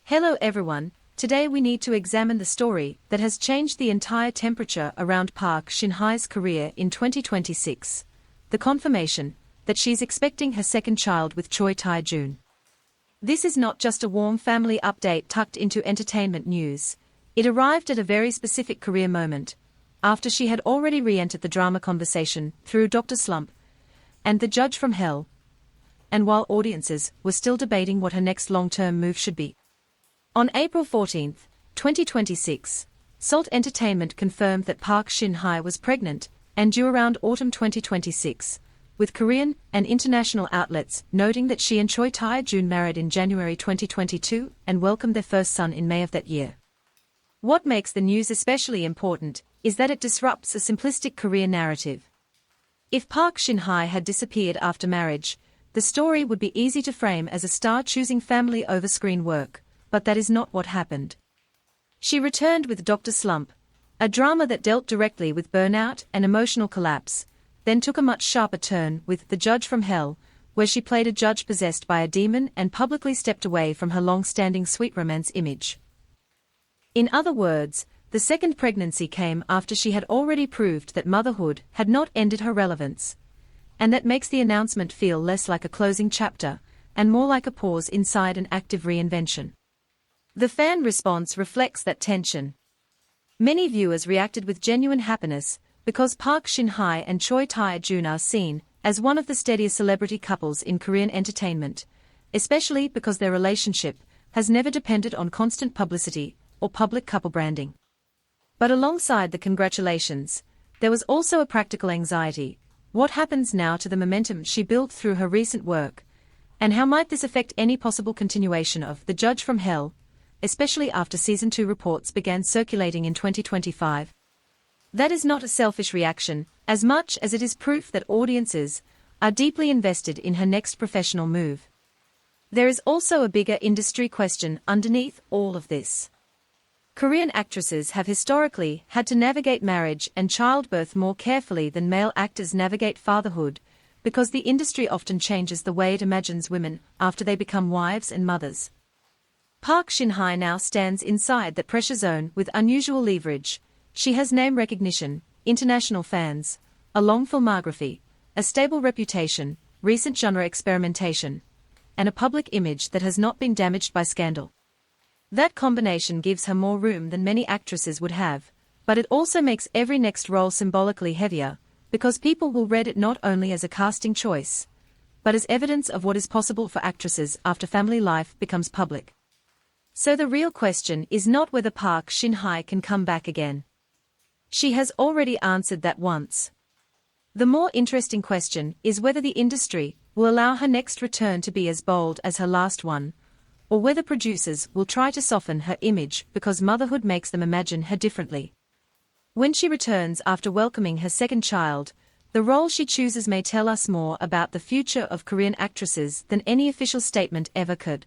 Hello everyone, today we need to examine the story that has changed the entire temperature around Park Shin-hye's career in 2026. The confirmation that she's expecting her second child with Choi Joon. This is not just a warm family update tucked into entertainment news. It arrived at a very specific career moment, after she had already re-entered the drama conversation through Dr. Slump and The Judge from Hell, and while audiences were still debating what her next long-term move should be. On April 14, 2026, Salt Entertainment confirmed that Park Shin-hye was pregnant and due around autumn 2026, with Korean and international outlets noting that she and Choi Joon married in January 2022 and welcomed their first son in May of that year. What makes the news especially important is that it disrupts a simplistic career narrative. If Park Shin-hye had disappeared after marriage, the story would be easy to frame as a star choosing family over screen work, but that is not what happened. She returned with Dr. Slump, a drama that dealt directly with burnout and emotional collapse, then took a much sharper turn with The Judge from Hell, where she played a judge possessed by a demon and publicly stepped away from her long-standing sweet romance image. In other words, the second pregnancy came after she had already proved that motherhood had not ended her relevance, and that makes the announcement feel less like a closing chapter and more like a pause inside an active reinvention. The fan response reflects that tension. Many viewers reacted with genuine happiness because Park Shin-hye and Choi Joon are seen as one of the steadier celebrity couples in Korean entertainment, especially because their relationship has never depended on constant publicity or public couple branding. But alongside the congratulations, there was also a practical anxiety. What happens now to the momentum she built through her recent work, and how might this affect any possible continuation of The Judge from Hell, especially after Season 2 reports began circulating in 2025? That is not a selfish reaction, as much as it is proof that audiences are deeply invested in her next professional move. There is also a bigger industry question underneath all of this. Korean actresses have historically had to navigate marriage and childbirth more carefully than male actors navigate fatherhood, because the industry often changes the way it imagines women after they become wives and mothers. Park Shin-hye now stands inside that pressure zone with unusual leverage. She has name recognition, international fans, a long filmography, a stable reputation, recent genre experimentation, and a public image that has not been damaged by scandal. That combination gives her more room than many actresses would have, but it also makes every next role symbolically heavier, because people will read it not only as a casting choice, but as evidence of what is possible for actresses after family life becomes public. So the real question is not whether Park Shin-hye can come back again. She has already answered that once. The more interesting question is whether the industry will allow her next return to be as bold as her last one, or whether producers will try to soften her image because motherhood makes them imagine her differently. When she returns after welcoming her second child, the role she chooses may tell us more about the future of Korean actresses than any official statement ever could.